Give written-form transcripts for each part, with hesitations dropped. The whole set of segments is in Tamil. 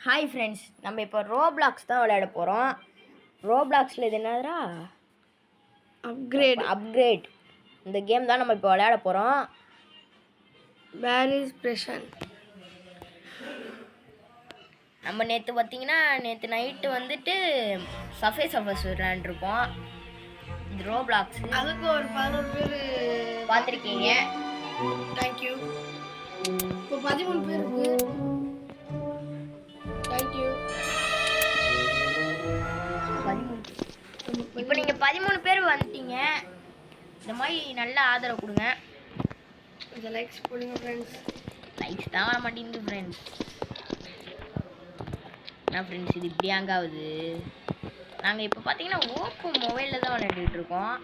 ஹாய் ஃப்ரெண்ட்ஸ், நம்ம இப்போ ரோப்ளாக்ஸ் தான் விளையாட போகிறோம். ரோப்ளாக்ஸில் இது என்னதுரா? அப்கிரேட் இந்த கேம் தான் நம்ம இப்போ விளையாட போகிறோம். வேர் இஸ் பிரஷன். நம்ம நேற்று நைட்டு வந்துட்டு சஃபேஸ் விளையாண்டுருப்போம். இது ரோப்ளாக்ஸ். அதுக்கு ஒரு 11 பேர் பார்த்துருக்கீங்க. தேங்க்யூ. இப்போ 13 பேர் இருக்கு. தேங்க்யூ. இப்போ நீங்கள் 13 பேர் வந்துட்டீங்க. இந்த மாதிரி நல்ல ஆதரவு கொடுங்க. இந்த லைக்ஸ் போடுங்க ஃப்ரெண்ட்ஸ். லைக்ஸ் தான் வர மாட்டேங்குது ஃப்ரெண்ட்ஸ். என்ன ஃப்ரெண்ட்ஸ், இது இப்படி ஆகாது. நாங்கள் இப்போ பார்த்தீங்கன்னா ஓப்போ மொபைலில் தான் விளையாண்டுட்டு இருக்கோம்.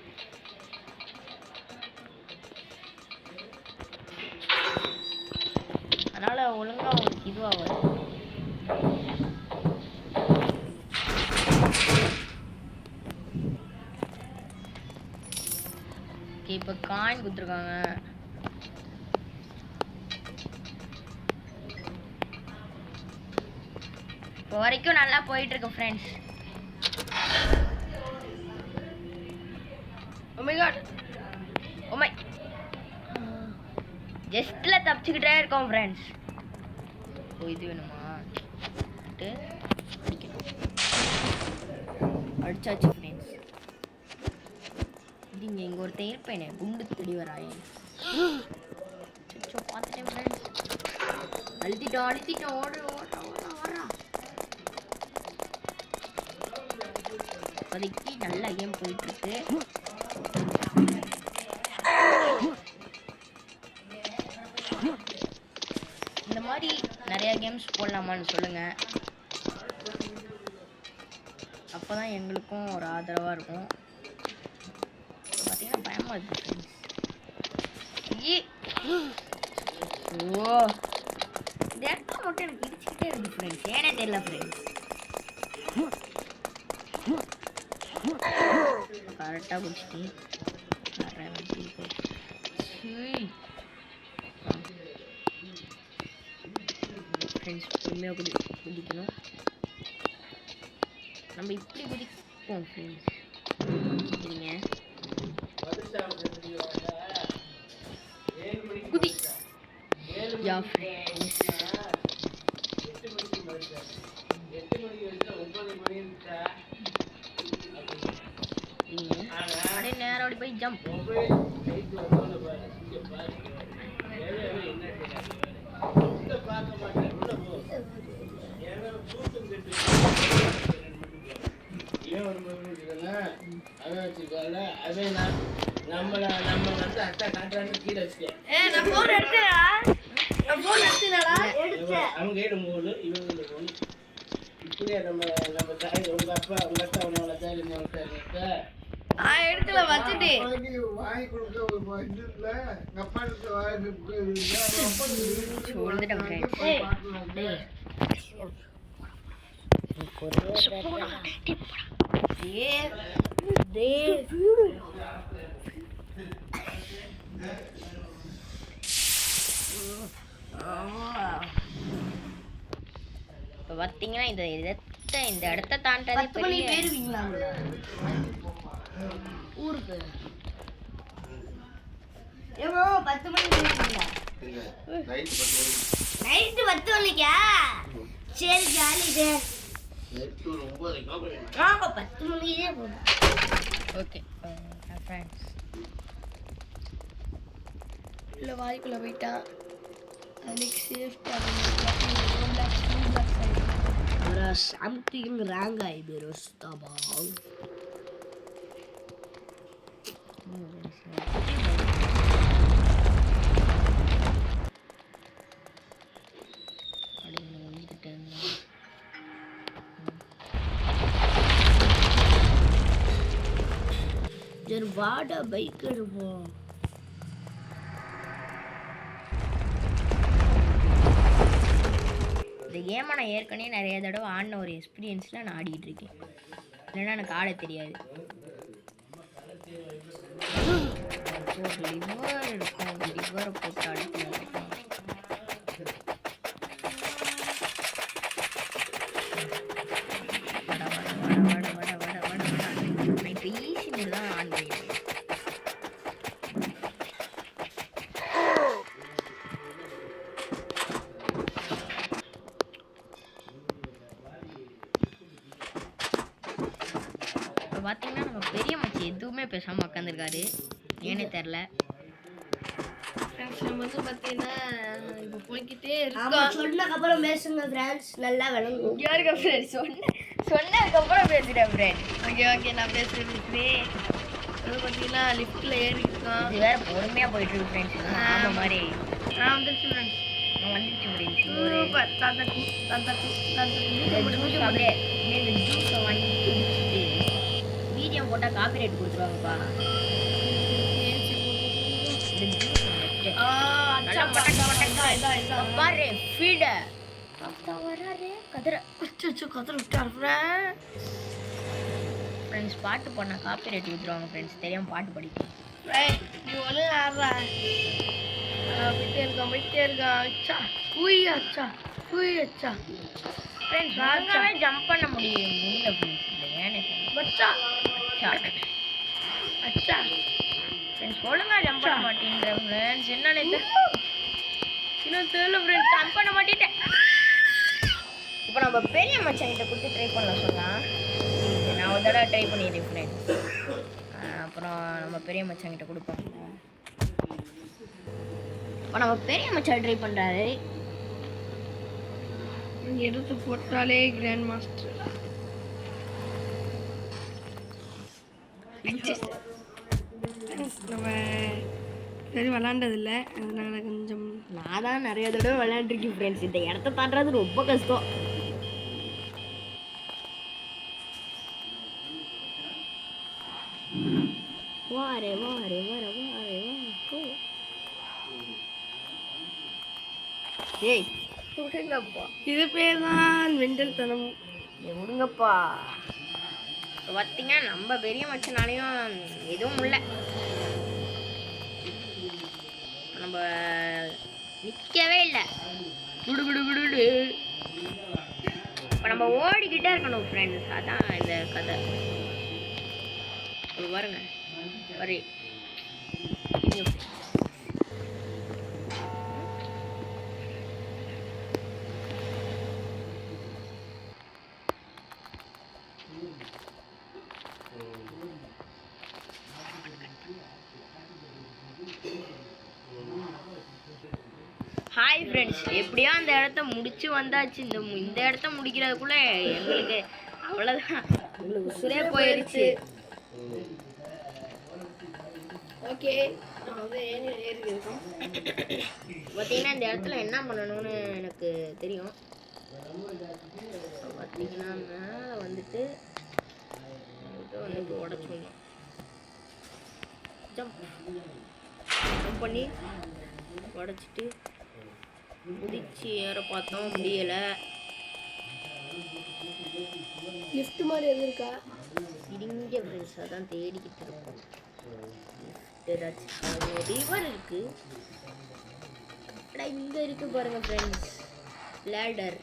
அதனால் ஒழுங்காக உங்களுக்கு இதுவாக வரும். இப்போ காயின் கொடுத்துருக்காங்க. இப்போ வரைக்கும் நல்லா போயிட்டு இருக்கு friends. Oh my god. Oh my. ஜஸ்ட்ல தப்பிச்சுக்கிட்டே இருக்கோம் ஃப்ரெண்ட்ஸ். ஓ இது வேணுமா? அடிச்சாச்சு ஃப்ரெண்ட்ஸ். இதுங்க இங்கே ஒருத்தன் இருப்பேனே, குண்டு தேடி வராயே. பார்த்துட்டேன் ஃப்ரெண்ட்ஸ். அழுத்திட்டோம் ஓடுறா. இப்போதைக்கு நல்ல கேம் போயிட்டுருக்கு. இந்த மாதிரி நிறையா கேம்ஸ் போடலாமான்னு சொல்லுங்கள். அப்போ தான் எங்களுக்கும் ஒரு ஆதரவாக இருக்கும். பார்த்தீங்கன்னா பயமாக இருக்குது ஃப்ரெண்ட்ஸ். ஓ இந்த இடத்துல மட்டும் எனக்கு இடிச்சுக்கிட்டே இருக்குது ஃப்ரெண்ட்ஸ். ஏனே தெரியல ஃப்ரெண்ட்ஸ். கரெக்டாக பிடிச்சிட்டு ஃப்ரெண்ட்ஸ் பொறுமையாக குதிக்கணும். நம்ம இப்படி குதிப்போம் ஃப்ரெண்ட்ஸ். சரிங்க, குதி. யா ஃப்ரெண்ட்ஸ், அப்படியே நேரம் அப்படி போய் ஜம்ப். எடுக்கல வச்சுட்டு இப்போ பார்த்தீங்கன்னா இந்த இடத்த தாண்டதே பெரிய பேருவீங்களா ஊருக்கு? எவ்வளோ 10 மணி போயிருக்கீங்களா? நைட்டு 10 மணிக்கா? சரி ஜாலி இது. 10 மணிக்கே போகும். Okay friends. இல்லை வாய்க்குள்ளே போயிட்டா அதுக்கு சேஃப்டாக something wrong இது ரோஸ்தாபா. ஜர் வாடா பைக் எடுப்போம். இந்த கேமை நான் ஏற்கனவே நிறைய தடவை ஆடின ஒரு எக்ஸ்பீரியன்ஸில் நான் ஆடிக்கிட்டு இருக்கேன். இல்லைன்னா எனக்கு ஆட தெரியாது. லிவர் இருக்கும், லிவரை போட்டு அடிக்கணும். ஒன்றுமே பேசாமல் உட்காந்துருக்காரு, ஏனே தெரில. நம்ம வந்து பார்த்தீங்கன்னா இப்போ போய்கிட்டே ஆமா இருக்கோம். சொன்னதுக்கப்புறம் பேசுங்க ஃப்ரெண்ட்ஸ், நல்லா விளங்கும். யாருக்கா ஃப்ரெண்ட் சொன்னதுக்கப்புறம் பேசுகிறேன் ஃப்ரெண்ட். ஓகே நான் பேசுகிறேன். அது பார்த்தீங்கன்னா லிஃப்ட்டில் ஏறி இருக்கோம். இது வேறு பொறுமையாக போயிட்டுருக்கு ஃப்ரெண்ட்ஸ். ஆமாம் மாதிரி நான் வந்துருச்சு ஃப்ரெண்ட்ஸ். வந்துச்சு ஃப்ரெண்ட்ஸ். சூப்பர். தந்தக்கு ஜூஸ் அப்படியே இந்த ஜூஸை வாங்கி குடிச்சிட்டு வீடியோ போட்டால் காப்பிரைட் கொடுத்துருவாங்கப்பா. இந்த ஜூஸ் பாரு ஃபீட வராரு கதிர கதற விட்டார் ஃப்ரெண்ட்ஸ். பாட்டு பண்ணால் காப்பிரைட் கொடுத்துருவாங்க ஃப்ரெண்ட்ஸ், தெரியாமல் பாட்டு படிக்கும். நீ ஒன்று ஆடுறா போயிட்டே இருக்கான். அச்சா உய் அச்சா ஃப்ரெண்ட்ஸ் வாங்கவே ஜம்ப் பண்ண முடியல ஃப்ரெண்ட்ஸ். இல்லை ஏன்னு பச்சா அச்சா ஃப்ரெண்ட்ஸ் ஒழுங்காக ஜம்ப் பண்ண மாட்டேங்கிற ஃப்ரெண்ட்ஸ். என்னன்னு இன்னும் தெரியல ஃப்ரெண்ட்ஸ். ஜம்ப் பண்ண மாட்டேன். இப்போ நம்ம பெரிய மச்சான்கிட்ட கொடுத்து ட்ரை பண்ண சொல்லலாம். நான் ஒரு தடவை ட்ரை பண்ணிடுறேன் ஃப்ரெண்ட்ஸ். அப்புறம் நம்ம பெரிய மச்சான்கிட்ட கொடுப்போம். இப்போ நம்ம பெரிய மச்சான் ட்ரை பண்ணுறாரு. எடுத்து போட்டாலே கிராண்ட் மாஸ்டர். நம்ம சரி விளாண்டதில்லை, அதனால கொஞ்சம் நான் தான் நிறைய தடவை விளையாண்டுருக்கேன் ஃப்ரெண்ட்ஸ். இந்த இடத்த தாண்டுறது ரொம்ப கஷ்டம். வாரே ஏய் விடுங்கப்பா, இது பேர் தான் மெண்டல் தனம். விடுங்கப்பா. பார்த்தீங்க நம்ம பெரிய மச்சனாலையும் எதுவும் இல்லை. நம்ம நிற்கவே இல்லை. குடு இப்போ நம்ம ஓடிக்கிட்டே இருக்கணும் ஃப்ரெண்ட்ஸ். அதான் இந்த கதை. பாருங்க சரி ஹாய் ஃப்ரெண்ட்ஸ். எப்படியோ அந்த இடத்த முடிச்சு வந்தாச்சு. இந்த இடத்த முடிக்கிறதுக்குள்ள எங்களுக்கு அவ்வளோதான், எங்களுக்கு உசுரே போயிடுச்சு. ஓகே ஏறி இருக்கோம். பார்த்தீங்கன்னா இந்த இடத்துல என்ன பண்ணணும்னு எனக்கு தெரியும். பார்த்தீங்கன்னா மேலே வந்துட்டு உடச்சிடணும். ஜம்ப் பண்ணி உடச்சிட்டு குதிச்சு ஏற பார்த்தோம், முடியலை. லிஃப்ட் மாதிரி எது இருக்கா? இடிங்க ஃப்ரெண்ட்ஸ், அதான் தேடிக்கிட்டு இருக்கோம். ஏதாச்சும் ரிவர் இருக்கு. இங்க இருக்கு பாருங்க ஃப்ரெண்ட்ஸ், லேடர்.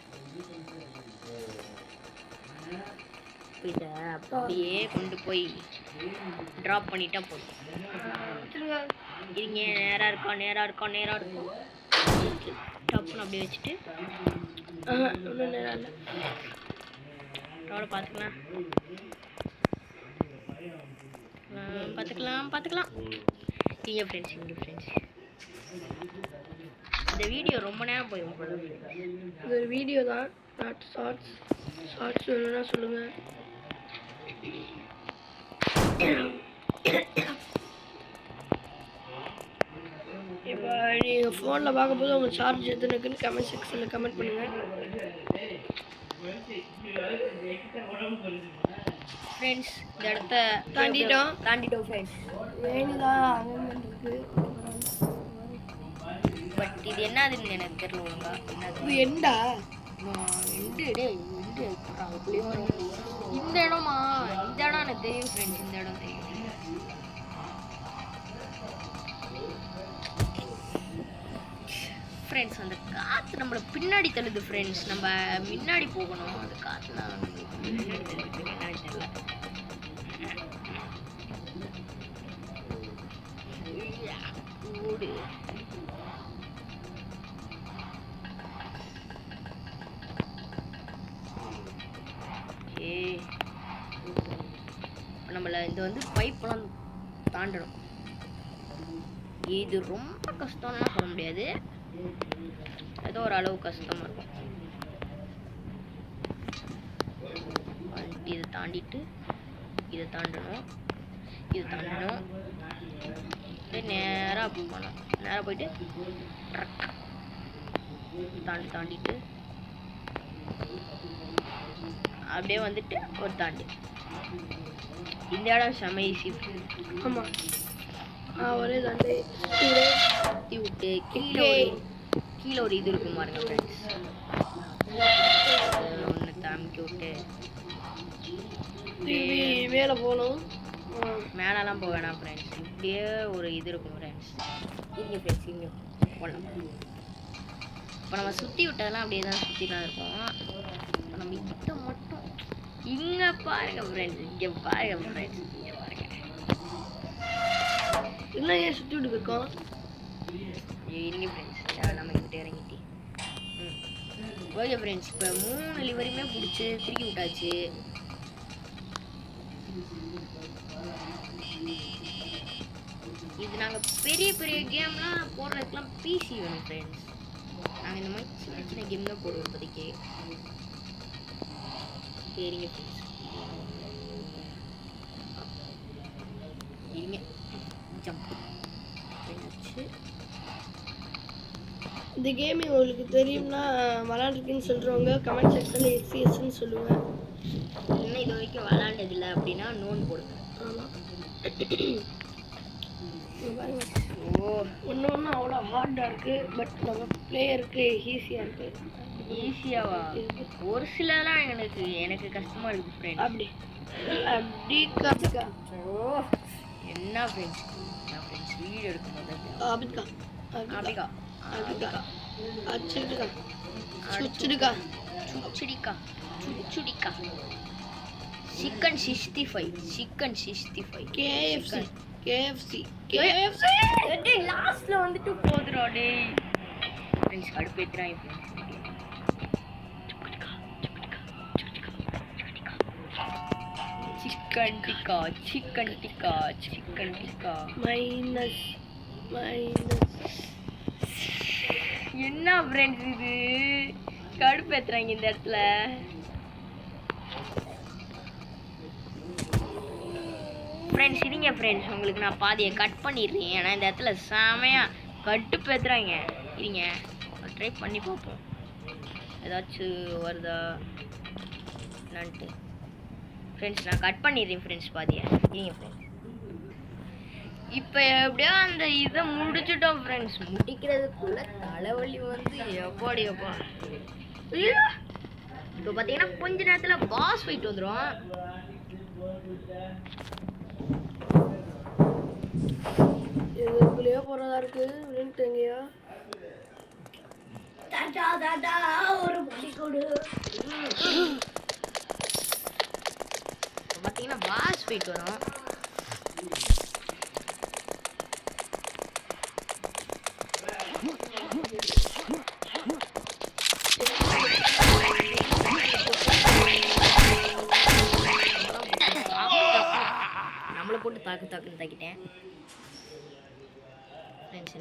இதை அப்படியே கொண்டு போய் ட்ராப் பண்ணிட்டா போதும். இருங்க, நேராக இருக்கும். டப்புன்னு அப்படியே வச்சுட்டு ஒன்றும் நேரம் இல்லை, அவ்வளோ பார்த்துக்கலாம். இங்கே ஃப்ரெண்ட்ஸ் இந்த வீடியோ ரொம்ப நேரம் போயிடும். இது ஒரு வீடியோ தான், நாட் ஷார்ட்ஸ் வேணும்னா சொல்லுங்கள். இப்போ நீங்கள் ஃபோனில் பார்க்கும்போது உங்கள் சார்ஜ் எத்தனை இருக்குன்னு கமெண்ட் செக்ஷனில் கமெண்ட் பண்ணுங்கள். ஃப்ரெண்ட்ஸ் இந்த இடத்த தாண்டிட்டோம் ஃப்ரெண்ட்ஸ். வேணுதான் அங்கே இருக்குது. பட் இது என்னதுன்னு எனக்கு தெரியல ஒழுங்கா. இது எண்டா? இந்த இடம் எனக்கு தெரியும் ஃப்ரெண்ட்ஸ். இந்த இடம் தெரியும். ஃப்ரெண்ட்ஸ் அந்த காற்று நம்மளை பின்னாடி தள்ளுது ஃப்ரெண்ட்ஸ். நம்ம முன்னாடி போகணும். அந்த காற்று நான் பின்னாடி தள்ளுது என்னன்னு தெரியல. ஓடு நம்மள இது வந்து பைப்பெல்லாம் தாண்டணும். இது ரொம்ப கஷ்டம்லாம் சொல்ல முடியாது, ஏதோ ஒரு அளவு கஷ்டமா இருக்கும். இதை தாண்டிட்டு இதை தாண்டணும், இது தாண்டணும். நேராக போகணும், நேராக போயிட்டு தாண்டிட்டு அப்படியே வந்துட்டு ஒரு தாண்டி. இந்த இடம் செம ஈஸி. ஆமாம், ஒரே தாண்டி சுற்றி விட்டு கீழே ஒரு இது இருக்கும் பாருங்க ஃப்ரெண்ட்ஸ். ஒன்று தாமிக்கி விட்டு மேலே போகணும். மேலெல்லாம் போக வேணாம் ஃப்ரெண்ட்ஸ், இப்படியே ஒரு இது இருக்கும் ஃப்ரெண்ட்ஸ். இங்கே ஃப்ரெண்ட்ஸ் இங்கே போடலாம். இப்போ நம்ம சுற்றி விட்டதெல்லாம் அப்படியே தான் சுற்றிலாம் இருக்கோம். இப்போ நம்ம கிட்ட மட்டும் இங்கே பாருங்க ஃப்ரெண்ட்ஸ், இங்கே பாருங்க ஃப்ரெண்ட்ஸ், இங்கே பாருங்க. இல்லை ஏன் சுற்றி விட்டு இருக்கோம்? இருங்க ஃப்ரெண்ட்ஸ், நம்ம கிட்ட இறங்கிட்டு ஓகே ஃப்ரெண்ட்ஸ். இப்போ 3 லிவரையுமே பிடிச்சி திருக்கி விட்டாச்சு. இது நாங்கள் பெரிய பெரிய கேம்லாம் போடுறதுக்கெலாம் பிசி வேணும் ஃப்ரெண்ட்ஸ். நாங்கள் இந்த மாதிரி சின்ன சின்ன கேம் தான் போடுவோம் இப்போதைக்கு. சரிங்க ஃப்ரெண்ட்ஸ், இருங்க ஜம்ப் வச்சு. இந்த கேமிங் உங்களுக்கு தெரியும்னா விளாண்டுருக்குன்னு சொல்கிறவங்க கமெண்ட் செக்ஷனில் எக்ஸிஎஸ்ன்னு சொல்லுவேன். இன்னும் இது வரைக்கும் விளாண்டதில்லை அப்படின்னா நோன் போடுங்க. ஆமாம், ஓ ஒன்று ஒன்று அவ்வளோ ஹார்டாக இருக்குது, பட் நம்ம பிளேயருக்கு ஈஸியாக இருக்குது. ஈஸியாவா? ஒரு சிலலாம் எனக்கு கஷ்டமாக இருக்குது ஃப்ரெண்ட். அப்படிக்கா ஓ என்ன ஃப்ரெண்ட்ஸ், வீடியோ எடுக்கும்போது அப்படிக்கா அப்படிக்கா அச்சுடுக்கா சுச்சுடுக்கா சுச்சுடிக்கா சுச்சுடிக்கா. சிக்கன் 65 கேஎஃப்சி லாஸ்ட்ல வந்துட்டு போதுடா டேய் ஃப்ரெண்ட்ஸ். கடுப்பேத்துறாங்க ஃப்ரெண்ட்ஸ். சிக்கன் டிக்கா மைனஸ் என்ன ஃப்ரெண்ட்ஸ் இது கடுப்பேத்துறாங்க இந்த இடத்துல. ஃப்ரெண்ட்ஸ் இருங்க ஃப்ரெண்ட்ஸ், உங்களுக்கு நான் பாதியை கட் பண்ணிடுறேன். ஏன்னா இந்த இடத்துல செமையாக கடுப்பேத்துறாங்க. இருங்க ட்ரை பண்ணி பார்ப்போம் ஏதாச்சும் வருதா என்னான்ட்டு. ஃப்ரெண்ட்ஸ் நான் கட் பண்ணிடுறேன் ஃப்ரெண்ட்ஸ் பாதியை. இருங்க ஃப்ரெண்ட்ஸ், இப்போ எப்படியோ அந்த இதை முடிச்சிட்டோம் ஃப்ரெண்ட்ஸ். முடிக்கிறதுக்குள்ள தலைவலி வந்து எப்பாடி எப்பா. இப்போ பார்த்தீங்கன்னா கொஞ்ச நேரத்தில் பாஸ் ஃபைட் வந்துடும். இதுக்குள்ளேயே போகிறதா இருக்குது விளையாட்டுங்கயா. ஒரு படி கொடு. இப்போ பார்த்தீங்கன்னா பாஸ் ஃபைட் வரும். நம்மளை போட்டு தாக்குன்னு தாக்கிட்டேன் ஃப்ரெண்ட்ஸ்.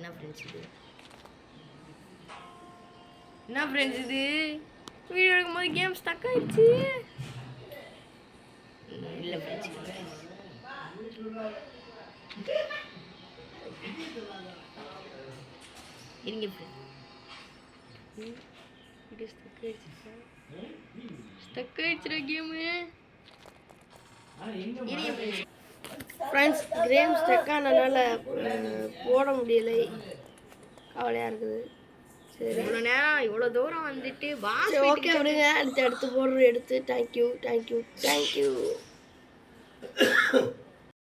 என்ன ஃப்ரெண்ட்ஸ் இது வீடியோ எடுக்கும்போது கேம் ஸ்டக் ஆயிடுச்சு. இல்லை ஃப்ரெண்ட்ஸ், இருங்க ஸ்டக் ஆயிடுச்சுடா கேமு. ஃப்ரெண்ட்ஸ் கேம் ஸ்டக் ஆனதுனால போட முடியலை, கவலையாக இருக்குது. சரி இவ்வளோ நேரம் இவ்வளோ தூரம் வந்துட்டு பாஸ் ஓகே விடுங்க, அடுத்து போடுறோம் எடுத்து. தேங்க்யூ